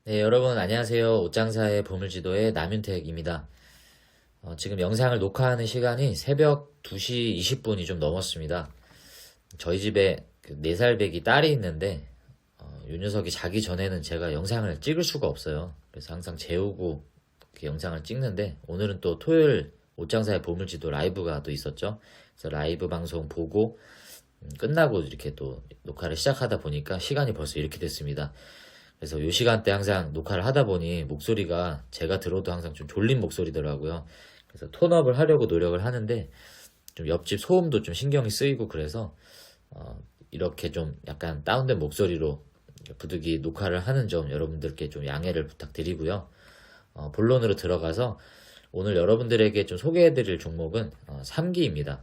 네, 여러분 안녕하세요. 옷장사의 보물지도의 남윤택입니다. 지금 영상을 녹화하는 시간이 새벽 2시 20분이 좀 넘었습니다. 저희 집에 그 4살 배기 딸이 있는데 요 녀석이 자기 전에는 제가 영상을 찍을 수가 없어요. 그래서 항상 재우고 그 영상을 찍는데 오늘은 또 토요일 옷장사의 보물지도 라이브가 또 있었죠. 그래서 라이브 방송 보고 끝나고 이렇게 또 녹화를 시작하다 보니까 시간이 벌써 이렇게 됐습니다. 그래서 요 시간대 항상 녹화를 하다 보니 목소리가 제가 들어도 항상 좀 졸린 목소리더라고요. 그래서 톤업을 하려고 노력을 하는데 좀 옆집 소음도 좀 신경이 쓰이고 그래서 이렇게 좀 약간 다운된 목소리로 부득이 녹화를 하는 점 여러분들께 좀 양해를 부탁드리고요. 본론으로 들어가서 오늘 여러분들에게 좀 소개해드릴 종목은 3기입니다.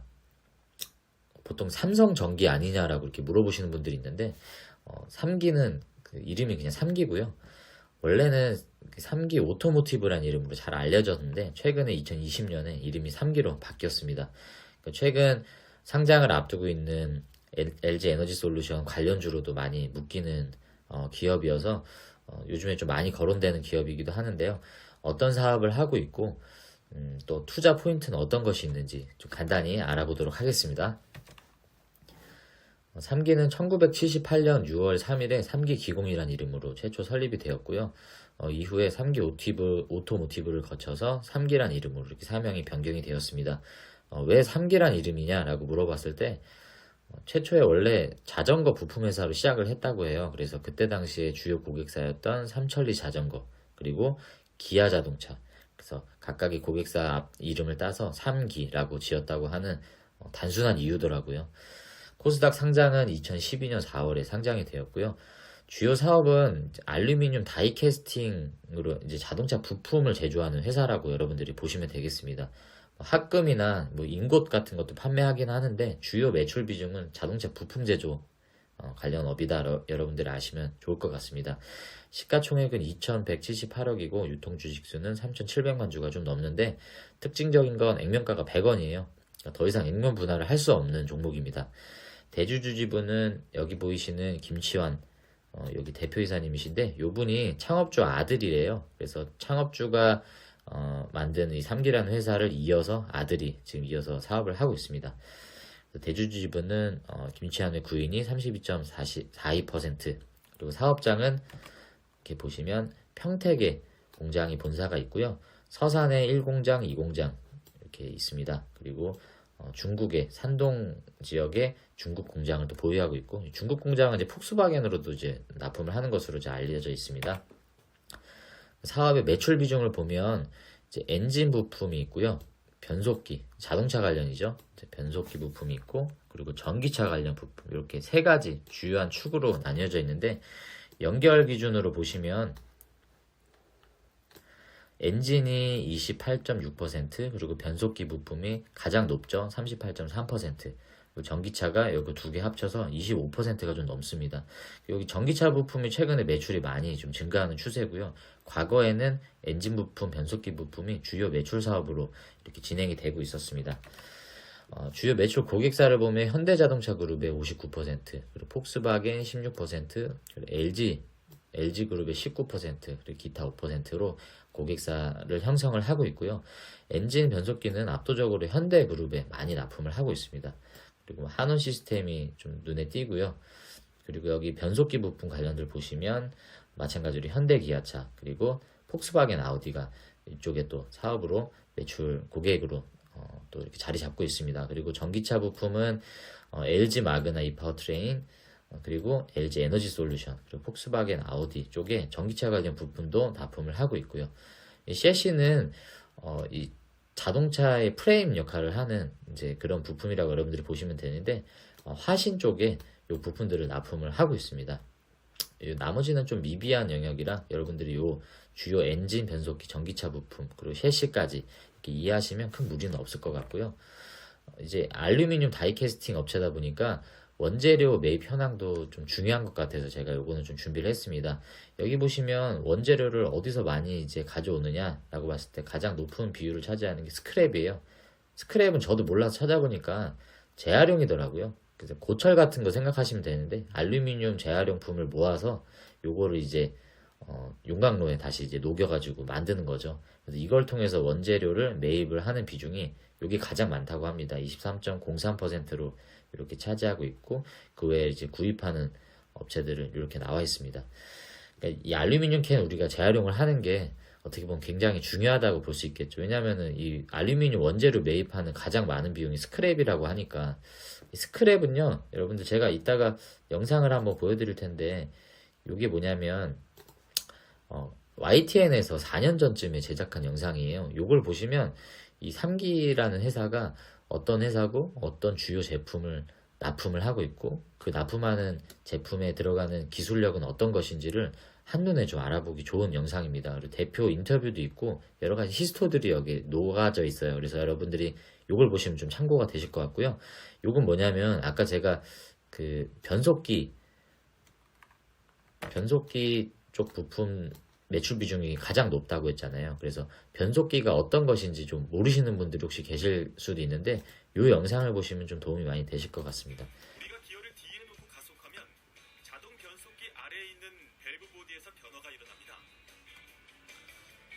보통 삼성전기 아니냐라고 이렇게 물어보시는 분들이 있는데 3기는 그 이름이 그냥 3기고요. 원래는 3기 오토모티브란 이름으로 잘 알려졌는데 최근에 2020년에 이름이 3기로 바뀌었습니다. 최근 상장을 앞두고 있는 LG 에너지 솔루션 관련주로도 많이 묶이는 기업이어서 요즘에 좀 많이 거론되는 기업이기도 하는데요. 어떤 사업을 하고 있고 또 투자 포인트는 어떤 것이 있는지 좀 간단히 알아보도록 하겠습니다. 3기는 1978년 6월 3일에 3기 기공이라는 이름으로 최초 설립이 되었고요. 이후에 3기 오토모티브를 거쳐서 3기란 이름으로 이렇게 사명이 변경이 되었습니다. 왜 3기란 이름이냐라고 물어봤을 때 최초에 원래 자전거 부품 회사로 시작을 했다고 해요. 그래서 그때 당시에 주요 고객사였던 삼천리 자전거 그리고 기아 자동차 그래서 각각의 고객사 이름을 따서 3기라고 지었다고 하는 단순한 이유더라고요. 코스닥 상장은 2012년 4월에 상장이 되었고요. 주요 사업은 알루미늄 다이캐스팅으로 이제 자동차 부품을 제조하는 회사라고 여러분들이 보시면 되겠습니다. 합금이나 인곳 같은 것도 판매하긴 하는데 주요 매출 비중은 자동차 부품 제조 관련 업이다 여러분들이 아시면 좋을 것 같습니다. 시가총액은 2,178억이고 유통 주식수는 3,700만 주가 좀 넘는데 특징적인 건 액면가가 100원이에요. 더 이상 액면 분할을 할 수 없는 종목입니다. 대주주지분은 여기 보이시는 김치환 여기 대표이사님이신데 요분이 창업주 아들이래요. 그래서 창업주가 만든 이 3기라는 회사를 이어서 아들이 지금 이어서 사업을 하고 있습니다. 대주주지분은 김치환의 구인이 32.42% 그리고 사업장은 이렇게 보시면 평택에 공장이 본사가 있고요. 서산에 1공장, 2공장 이렇게 있습니다. 그리고 중국의 산동 지역에 중국 공장을 또 보유하고 있고 중국 공장은 이제 폭스바겐으로도 이제 납품을 하는 것으로 이제 알려져 있습니다. 사업의 매출 비중을 보면 이제 엔진 부품이 있고요. 변속기, 자동차 관련이죠. 변속기 부품이 있고 그리고 전기차 관련 부품 이렇게 세 가지 주요한 축으로 나뉘어져 있는데 연결 기준으로 보시면 엔진이 28.6% 그리고 변속기 부품이 가장 높죠. 38.3% 그리고 전기차가 여기 두 개 합쳐서 25%가 좀 넘습니다. 여기 전기차 부품이 최근에 매출이 많이 좀 증가하는 추세고요. 과거에는 엔진 부품, 변속기 부품이 주요 매출 사업으로 이렇게 진행이 되고 있었습니다. 주요 매출 고객사를 보면 현대자동차 그룹의 59%, 그리고 폭스바겐 16%, 그리고 LG그룹의 19%, 그리고 기타 5%로 고객사를 형성을 하고 있고요. 엔진 변속기는 압도적으로 현대그룹에 많이 납품을 하고 있습니다. 그리고 한원 시스템이 좀 눈에 띄고요. 그리고 여기 변속기 부품 관련들 보시면 마찬가지로 현대기아차 그리고 폭스바겐 아우디가 이쪽에 또 사업으로 매출 고객으로 또 이렇게 자리 잡고 있습니다. 그리고 전기차 부품은 LG 마그나 이파워트레인 그리고 LG 에너지 솔루션 그리고 폭스바겐 아우디 쪽에 전기차 관련 부품도 납품을 하고 있고요. 이 셰시는 이 자동차의 프레임 역할을 하는 이제 그런 부품이라고 여러분들이 보시면 되는데 화신 쪽에 이 부품들을 납품을 하고 있습니다. 나머지는 좀 미비한 영역이라 여러분들이 요 주요 엔진 변속기 전기차 부품 그리고 셰시까지 이렇게 이해하시면 큰 무리는 없을 것 같고요. 이제 알루미늄 다이캐스팅 업체다 보니까 원재료 매입 현황도 좀 중요한 것 같아서 제가 요거는 좀 준비를 했습니다. 여기 보시면 원재료를 어디서 많이 이제 가져오느냐라고 봤을 때 가장 높은 비율을 차지하는 게 스크랩이에요. 스크랩은 저도 몰라서 찾아보니까 재활용이더라고요. 그래서 고철 같은 거 생각하시면 되는데 알루미늄 재활용품을 모아서 요거를 이제 용광로에 다시 이제 녹여가지고 만드는 거죠. 그래서 이걸 통해서 원재료를 매입을 하는 비중이 여기 가장 많다고 합니다. 23.03%로 이렇게 차지하고 있고, 그 외에 이제 구입하는 업체들은 이렇게 나와 있습니다. 그러니까 이 알루미늄 캔 우리가 재활용을 하는 게 어떻게 보면 굉장히 중요하다고 볼 수 있겠죠. 왜냐면은 이 알루미늄 원재료 매입하는 가장 많은 비용이 스크랩이라고 하니까, 이 스크랩은요, 여러분들 제가 이따가 영상을 한번 보여드릴 텐데, 이게 뭐냐면 YTN에서 4년 전쯤에 제작한 영상이에요. 이걸 보시면 이 3기라는 회사가 어떤 회사고 어떤 주요 제품을 납품을 하고 있고, 그 납품하는 제품에 들어가는 기술력은 어떤 것인지를 한눈에 좀 알아보기 좋은 영상입니다. 그리고 대표 인터뷰도 있고 여러 가지 히스토들이 여기 녹아져 있어요. 그래서 여러분들이 이걸 보시면 좀 참고가 되실 것 같고요. 이건 뭐냐면 아까 제가 그 변속기 쪽 부품 매출 비중이 가장 높다고 했잖아요. 그래서 변속기가 어떤 것인지 좀 모르시는 분들이 혹시 계실 수도 있는데, 이 영상을 보시면 좀 도움이 많이 되실 것 같습니다. 우리가 기어를 뒤에 놓고 가속하면 자동 변속기 아래에 있는 밸브 보디에서 변화가 일어납니다.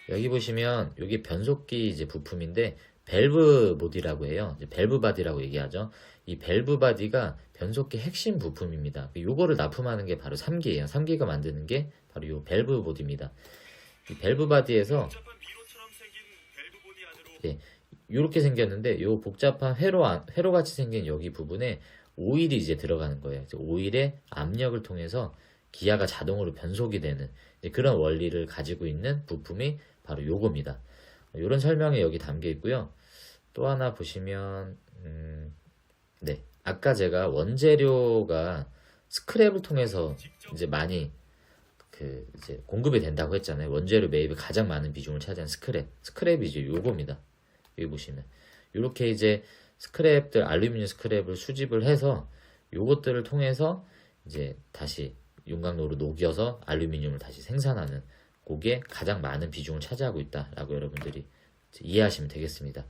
여기 보시면 여기 변속기 이제 부품인데 밸브 보디라고 해요. 이제 밸브 바디라고 얘기하죠. 이 밸브 바디가 변속기 핵심 부품입니다. 요거를 납품하는 게 바로 3기예요. 3기가 만드는 게 바로 요 밸브 보디입니다. 이 밸브 바디에서 복잡한 미로처럼 생긴 밸브 보디 안으로 예, 이렇게 생겼는데 요 복잡한 회로 같이 생긴 여기 부분에 오일이 이제 들어가는 거예요. 오일의 압력을 통해서 기아가 자동으로 변속이 되는 그런 원리를 가지고 있는 부품이 바로 요겁니다. 이런 설명이 여기 담겨 있고요. 또 하나 보시면 네, 아까 제가 원재료가 스크랩을 통해서 이제 많이 이제 공급이 된다고 했잖아요. 원재료 매입에 가장 많은 비중을 차지한 스크랩이 이제 요겁니다. 여기 보시면 이렇게 이제 스크랩들, 알루미늄 스크랩을 수집을 해서 요것들을 통해서 이제 다시 용광로로 녹여서 알루미늄을 다시 생산하는 그게 가장 많은 비중을 차지하고 있다라고 여러분들이 이해하시면 되겠습니다.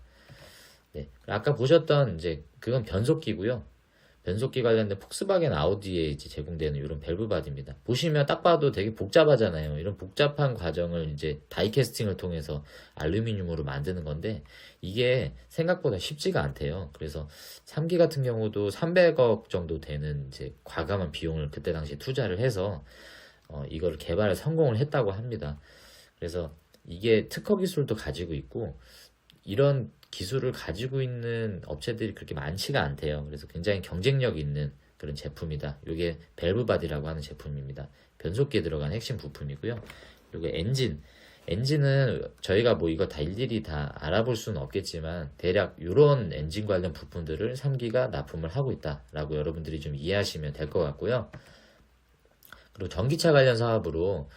네, 아까 보셨던 이제 그건 변속기고요. 변속기 관련된 폭스바겐 아우디에 이제 제공되는 이런 밸브 바디입니다. 보시면 딱 봐도 되게 복잡하잖아요. 이런 복잡한 과정을 이제 다이캐스팅을 통해서 알루미늄으로 만드는 건데 이게 생각보다 쉽지가 않대요. 그래서 3기 같은 경우도 300억 정도 되는 이제 과감한 비용을 그때 당시에 투자를 해서 이걸 개발에 성공을 했다고 합니다. 그래서 이게 특허 기술도 가지고 있고 이런 기술을 가지고 있는 업체들이 그렇게 많지가 않대요. 그래서 굉장히 경쟁력 있는 그런 제품이다. 이게 밸브 바디라고 하는 제품입니다. 변속기에 들어간 핵심 부품이고요. 이게 엔진은 저희가 뭐 이거 다 일일이 다 알아볼 수는 없겠지만 대략 이런 엔진 관련 부품들을 3기가 납품을 하고 있다라고 여러분들이 좀 이해하시면 될 것 같고요. 그리고 전기차 관련 사업으로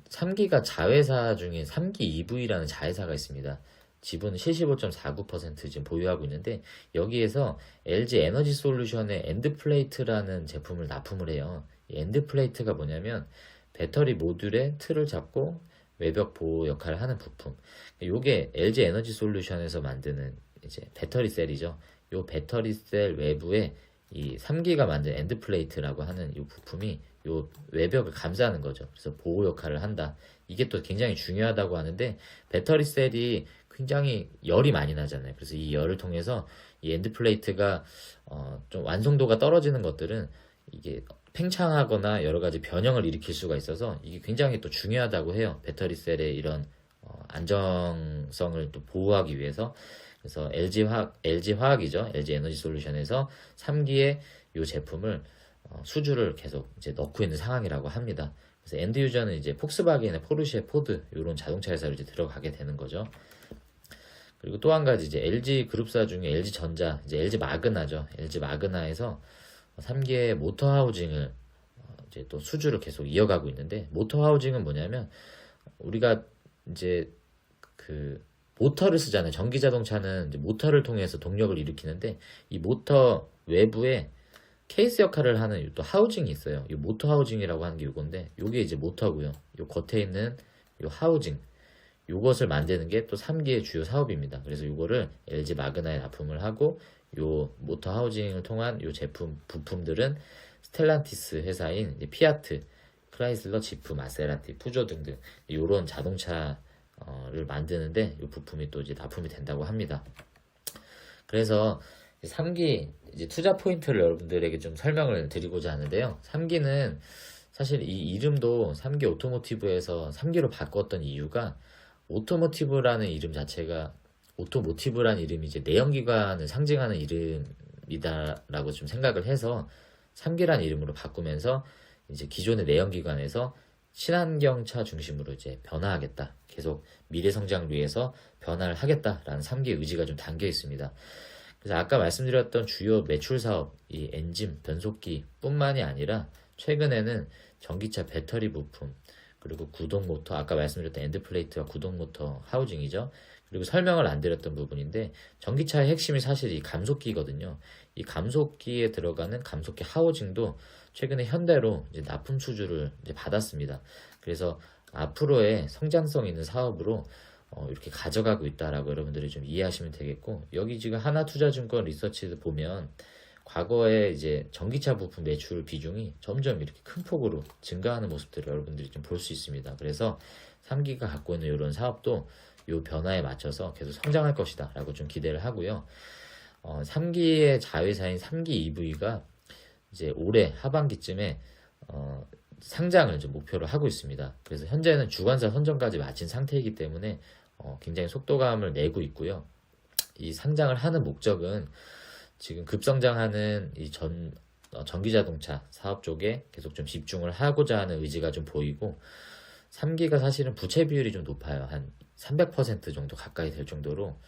3기가 자회사 중에 3기 EV라는 자회사가 있습니다. 지분 75.49% 지금 보유하고 있는데 여기에서 LG 에너지 솔루션의 엔드플레이트라는 제품을 납품을 해요. 이 엔드플레이트가 뭐냐면 배터리 모듈에 틀을 잡고 외벽 보호 역할을 하는 부품. 요게 LG 에너지 솔루션에서 만드는 이제 배터리 셀이죠. 요 배터리 셀 외부에 이 3기가 만든 엔드플레이트라고 하는 이 부품이 요 외벽을 감싸는 거죠. 그래서 보호 역할을 한다. 이게 또 굉장히 중요하다고 하는데 배터리 셀이 굉장히 열이 많이 나잖아요. 그래서 이 열을 통해서 이 엔드플레이트가 좀 완성도가 떨어지는 것들은 이게 팽창하거나 여러 가지 변형을 일으킬 수가 있어서 이게 굉장히 또 중요하다고 해요. 배터리 셀의 이런 안정성을 또 보호하기 위해서. 그래서 LG화학이죠. LG 에너지 솔루션에서 3기의 이 제품을 수주를 계속 이제 넣고 있는 상황이라고 합니다. 그래서 엔드 유저는 이제 폭스바겐의 포르쉐, 포드 이런 자동차 회사로 이제 들어가게 되는 거죠. 그리고 또 한 가지 이제 LG 그룹사 중에 LG전자, 이제 LG 마그나죠. LG 마그나에서 3기의 모터 하우징을 이제 또 수주를 계속 이어가고 있는데 모터 하우징은 뭐냐면 우리가 이제 그 모터를 쓰잖아요. 전기 자동차는 이제 모터를 통해서 동력을 일으키는데 이 모터 외부에 케이스 역할을 하는 또 하우징이 있어요. 이 모터 하우징이라고 하는 게 이건데 이게 이제 모터고요. 이 겉에 있는 이 하우징 요것을 만드는 게 또 3기의 주요 사업입니다. 그래서 요거를 LG 마그나에 납품을 하고 요 모터 하우징을 통한 요 제품 부품들은 스텔란티스 회사인 피아트 크라이슬러, 지프, 마세라티, 푸조 등등 이런 자동차를 만드는데 이 부품이 또 이제 납품이 된다고 합니다. 그래서 3기 이제 투자 포인트를 여러분들에게 좀 설명을 드리고자 하는데요. 3기는 사실 이 이름도 3기 오토모티브에서 3기로 바꿨던 이유가 오토모티브라는 이름 자체가 오토모티브라는 이름이 이제 내연기관을 상징하는 이름이다라고 좀 생각을 해서 3기라는 이름으로 바꾸면서 이제 기존의 내연기관에서 친환경차 중심으로 이제 변화하겠다. 계속 미래 성장을 위해서 변화를 하겠다라는 3기의 의지가 좀 담겨 있습니다. 그래서 아까 말씀드렸던 주요 매출 사업, 이 엔진, 변속기뿐만이 아니라 최근에는 전기차 배터리 부품, 그리고 구동 모터, 아까 말씀드렸던 엔드플레이트와 구동 모터 하우징이죠. 그리고 설명을 안 드렸던 부분인데 전기차의 핵심이 사실 이 감속기거든요. 이 감속기에 들어가는 감속기 하우징도 최근에 현대로 이제 납품 수주를 이제 받았습니다. 그래서 앞으로의 성장성 있는 사업으로 이렇게 가져가고 있다라고 여러분들이 좀 이해하시면 되겠고, 여기 지금 하나투자증권 리서치도 보면 과거에 이제 전기차 부품 매출 비중이 점점 이렇게 큰 폭으로 증가하는 모습들을 여러분들이 좀 볼 수 있습니다. 그래서 3기가 갖고 있는 이런 사업도 이 변화에 맞춰서 계속 성장할 것이다 라고 좀 기대를 하고요. 3기의 자회사인 3기 EV가 이제 올해 하반기쯤에 상장을 좀 목표로 하고 있습니다. 그래서 현재는 주관사 선정까지 마친 상태이기 때문에 굉장히 속도감을 내고 있고요. 이 상장을 하는 목적은 지금 급성장하는 이 전기자동차 사업 쪽에 계속 좀 집중을 하고자 하는 의지가 좀 보이고, 3기가 사실은 부채 비율이 좀 높아요. 한 300% 정도 가까이 될 정도로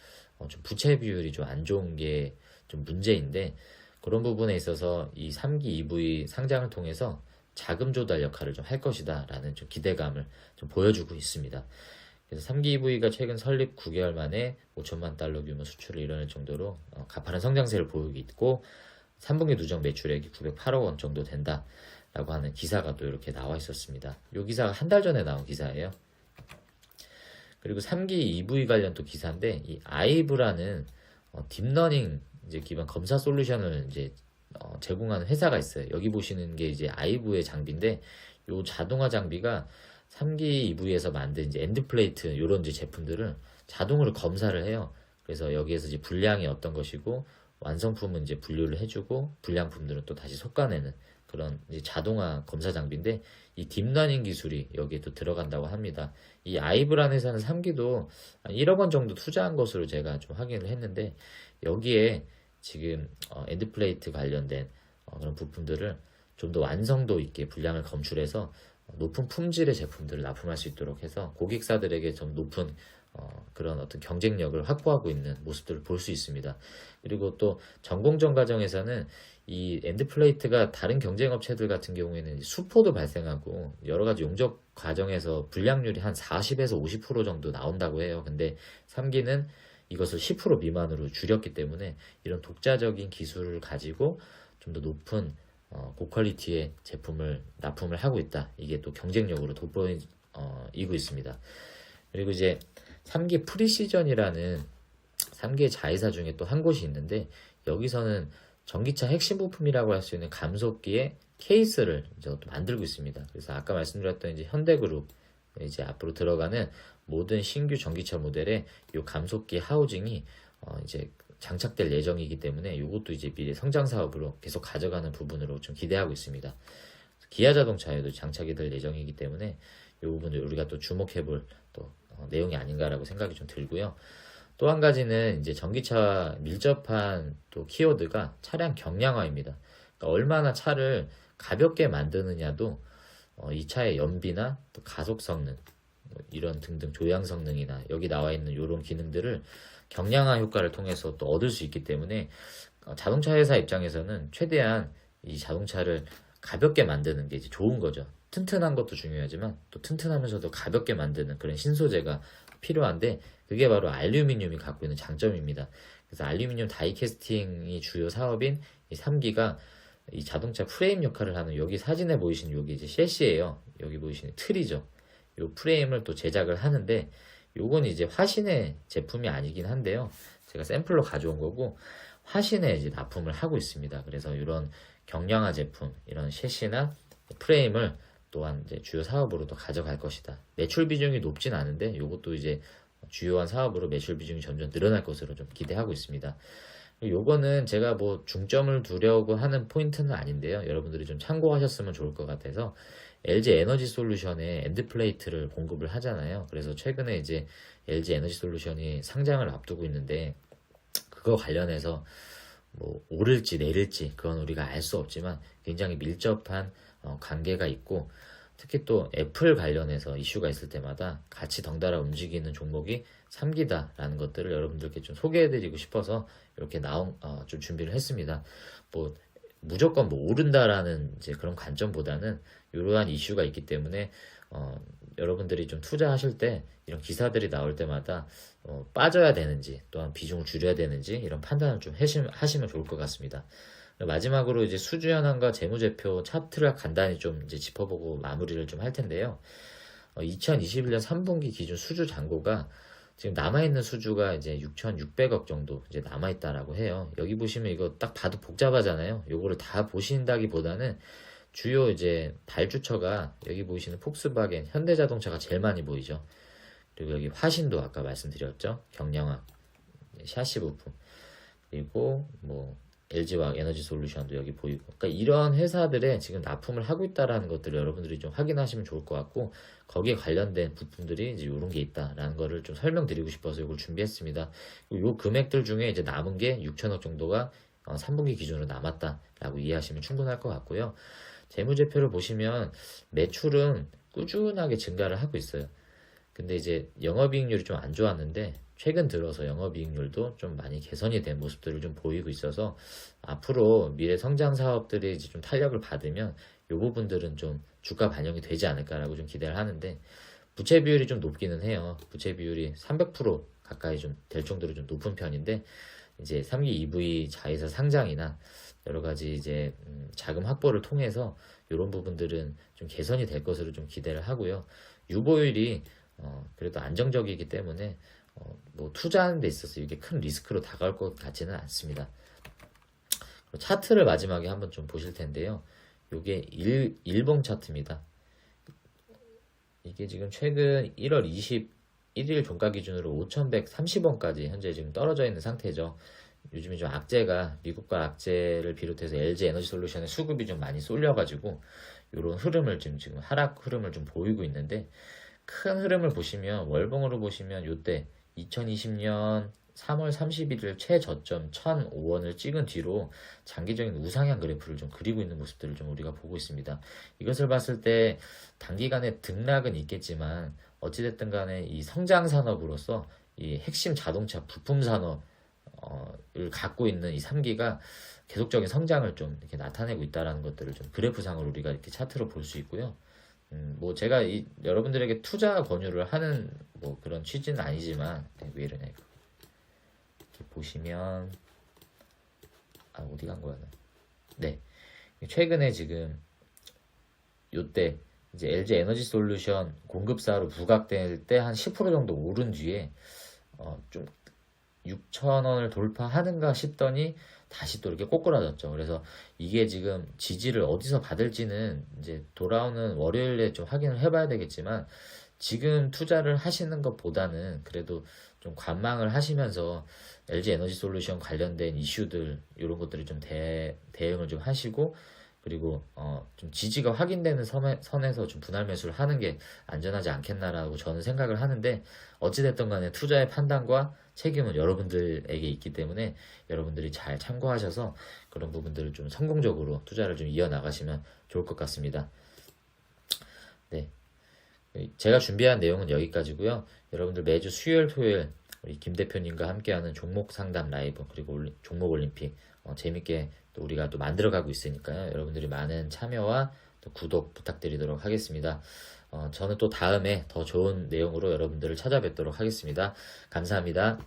좀 부채 비율이 좀 안 좋은 게 좀 문제인데, 그런 부분에 있어서 이 3기 EV 상장을 통해서 자금 조달 역할을 좀 할 것이다 라는 좀 기대감을 좀 보여주고 있습니다. 그래서 3기 EV가 최근 설립 9개월 만에 5천만 달러 규모 수출을 이뤄낼 정도로 가파른 성장세를 보이고 있고, 3분기 누적 매출액이 908억 원 정도 된다라고 하는 기사가 또 이렇게 나와 있었습니다. 이 기사가 한 달 전에 나온 기사예요. 그리고 3기 EV 관련 또 기사인데, 이 아이브라는 딥러닝 이제 기반 검사 솔루션을 이제 제공하는 회사가 있어요. 여기 보시는 게 이제 아이브의 장비인데, 이 자동화 장비가 3기 EV에서 만든 이제 엔드플레이트 이런 이제 제품들을 자동으로 검사를 해요. 그래서 여기에서 이제 불량이 어떤 것이고 완성품은 이제 분류를 해주고 불량품들은 또 다시 솎아내는 그런 이제 자동화 검사 장비인데, 이 딥러닝 기술이 여기에 또 들어간다고 합니다. 이 아이브라는 회사는 3기도 1억 원 정도 투자한 것으로 제가 좀 확인을 했는데, 여기에 지금 엔드플레이트 관련된 그런 부품들을 좀 더 완성도 있게 분량을 검출해서 높은 품질의 제품들을 납품할 수 있도록 해서 고객사들에게 좀 높은 그런 어떤 경쟁력을 확보하고 있는 모습들을 볼 수 있습니다. 그리고 또 전공정 과정에서는 이 엔드플레이트가 다른 경쟁업체들 같은 경우에는 수포도 발생하고 여러 가지 용접 과정에서 불량률이 한 40에서 50% 정도 나온다고 해요. 근데 3기는 이것을 10% 미만으로 줄였기 때문에 이런 독자적인 기술을 가지고 좀 더 높은 고퀄리티의 제품을 납품을 하고 있다. 이게 또 경쟁력으로 돋보이고 있습니다. 그리고 이제 3기 프리시전이라는 3기의 자회사 중에 또 한 곳이 있는데, 여기서는 전기차 핵심 부품이라고 할 수 있는 감속기의 케이스를 이제 또 만들고 있습니다. 그래서 아까 말씀드렸던 이제 현대그룹 이제 앞으로 들어가는 모든 신규 전기차 모델에 이 감속기 하우징이 이제 장착될 예정이기 때문에 이것도 이제 미래 성장 사업으로 계속 가져가는 부분으로 좀 기대하고 있습니다. 기아 자동차에도 장착이 될 예정이기 때문에 이 부분을 우리가 또 주목해볼 또 내용이 아닌가라고 생각이 좀 들고요. 또 한 가지는 이제 전기차 밀접한 또 키워드가 차량 경량화입니다. 그러니까 얼마나 차를 가볍게 만드느냐도 이 차의 연비나 또 가속 성능 이런 등등 조향 성능이나 여기 나와 있는 이런 기능들을 경량화 효과를 통해서 또 얻을 수 있기 때문에 자동차 회사 입장에서는 최대한 이 자동차를 가볍게 만드는 게 이제 좋은 거죠. 튼튼한 것도 중요하지만 또 튼튼하면서도 가볍게 만드는 그런 신소재가 필요한데, 그게 바로 알루미늄이 갖고 있는 장점입니다. 그래서 알루미늄 다이캐스팅이 주요 사업인 이 3기가 이 자동차 프레임 역할을 하는, 여기 사진에 보이시는 여기 이제 셰시예요. 여기 보이시는 틀이죠. 요 프레임을 또 제작을 하는데, 요건 이제 화신의 제품이 아니긴 한데요. 제가 샘플로 가져온 거고 화신에 이제 납품을 하고 있습니다. 그래서 이런 경량화 제품, 이런 셰시나 프레임을 또한 이제 주요 사업으로도 가져갈 것이다. 매출 비중이 높진 않은데 이것도 이제 주요한 사업으로 매출 비중이 점점 늘어날 것으로 좀 기대하고 있습니다. 요거는 제가 뭐 중점을 두려고 하는 포인트는 아닌데요. 여러분들이 좀 참고하셨으면 좋을 것 같아서 LG 에너지 솔루션에 엔드플레이트를 공급을 하잖아요. 그래서 최근에 이제 LG 에너지 솔루션이 상장을 앞두고 있는데 그거 관련해서 뭐 오를지 내릴지 그건 우리가 알 수 없지만 굉장히 밀접한 관계가 있고 특히 또 애플 관련해서 이슈가 있을 때마다 같이 덩달아 움직이는 종목이 3기다라는 것들을 여러분들께 좀 소개해드리고 싶어서 이렇게 좀 준비를 했습니다. 뭐 무조건 뭐 오른다라는 이제 그런 관점보다는 이러한 이슈가 있기 때문에 여러분들이 좀 투자하실 때 이런 기사들이 나올 때마다 빠져야 되는지 또한 비중을 줄여야 되는지 이런 판단을 좀 하시면 좋을 것 같습니다. 마지막으로 이제 수주 현황과 재무제표 차트를 간단히 좀 이제 짚어보고 마무리를 좀 할 텐데요. 2021년 3분기 기준 수주 잔고가 지금 남아있는 수주가 이제 6,600억 정도 이제 남아있다라고 해요. 여기 보시면 이거 딱 봐도 복잡하잖아요. 요거를 다 보신다기보다는 주요 이제 발주처가 여기 보이시는 폭스바겐, 현대자동차가 제일 많이 보이죠. 그리고 여기 화신도 아까 말씀드렸죠. 경량화, 샤시 부품, 그리고 뭐 LG화학 에너지 솔루션도 여기 보이고, 그러니까 이런 회사들에 지금 납품을 하고 있다라는 것들을 여러분들이 좀 확인하시면 좋을 것 같고, 거기에 관련된 부품들이 이제 이런 게 있다라는 거를 좀 설명드리고 싶어서 이걸 준비했습니다. 요 금액들 중에 이제 남은 게 6천억 정도가 3분기 기준으로 남았다라고 이해하시면 충분할 것 같고요. 재무제표를 보시면 매출은 꾸준하게 증가를 하고 있어요. 근데 이제 영업이익률이 좀 안 좋았는데 최근 들어서 영업이익률도 좀 많이 개선이 된 모습들을 좀 보이고 있어서 앞으로 미래 성장 사업들이 이제 좀 탄력을 받으면 이 부분들은 좀 주가 반영이 되지 않을까라고 좀 기대를 하는데 부채 비율이 좀 높기는 해요. 부채 비율이 300% 가까이 좀 될 정도로 좀 높은 편인데 이제 3기 EV 자회사 상장이나 여러 가지 이제 자금 확보를 통해서 이런 부분들은 좀 개선이 될 것으로 좀 기대를 하고요. 유보율이 그래도 안정적이기 때문에 뭐 투자하는 데 있어서 이게 큰 리스크로 다가올 것 같지는 않습니다. 차트를 마지막에 한번 좀 보실 텐데요. 이게 일봉 차트입니다. 이게 지금 최근 1월 21일 종가 기준으로 5,130원까지 현재 지금 떨어져 있는 상태죠. 요즘에 좀 악재가 미국과 악재를 비롯해서 LG 에너지 솔루션의 수급이 좀 많이 쏠려가지고 이런 흐름을 지금 하락 흐름을 좀 보이고 있는데 큰 흐름을 보시면 월봉으로 보시면 요때 2020년 3월 31일 최저점 1,005원을 찍은 뒤로 장기적인 우상향 그래프를 좀 그리고 있는 모습들을 좀 우리가 보고 있습니다. 이것을 봤을 때 단기간에 등락은 있겠지만 어찌됐든 간에 이 성장 산업으로서 이 핵심 자동차 부품 산업을 갖고 있는 이 3기가 계속적인 성장을 좀 이렇게 나타내고 있다라는 것들을 좀 그래프상으로 우리가 이렇게 차트로 볼 수 있고요. 뭐 제가 여러분들에게 투자 권유를 하는 뭐 그런 취지는 아니지만 왜 이러냐 이거. 이렇게 보시면 어디 간 거야? 네, 최근에 지금 요때 이제 LG 에너지 솔루션 공급사로 부각될 때 한 10% 정도 오른 뒤에 좀 6,000원을 돌파하는가 싶더니 다시 또 이렇게 꼬꾸라졌죠. 그래서 이게 지금 지지를 어디서 받을지는 이제 돌아오는 월요일에 좀 확인을 해봐야 되겠지만 지금 투자를 하시는 것보다는 그래도 좀 관망을 하시면서 LG 에너지 솔루션 관련된 이슈들 이런 것들을 좀 대응을 좀 하시고 그리고 좀 지지가 확인되는 선에서 좀 분할 매수를 하는 게 안전하지 않겠나라고 저는 생각을 하는데 어찌됐든 간에 투자의 판단과 책임은 여러분들에게 있기 때문에 여러분들이 잘 참고하셔서 그런 부분들을 좀 성공적으로 투자를 좀 이어나가시면 좋을 것 같습니다. 네, 제가 준비한 내용은 여기까지고요. 여러분들 매주 수요일 토요일 우리 김 대표님과 함께하는 종목 상담 라이브 그리고 종목 올림픽 재밌게 또 우리가 또 만들어가고 있으니까요. 여러분들이 많은 참여와 또 구독 부탁드리도록 하겠습니다. 저는 또 다음에 더 좋은 내용으로 여러분들을 찾아뵙도록 하겠습니다. 감사합니다.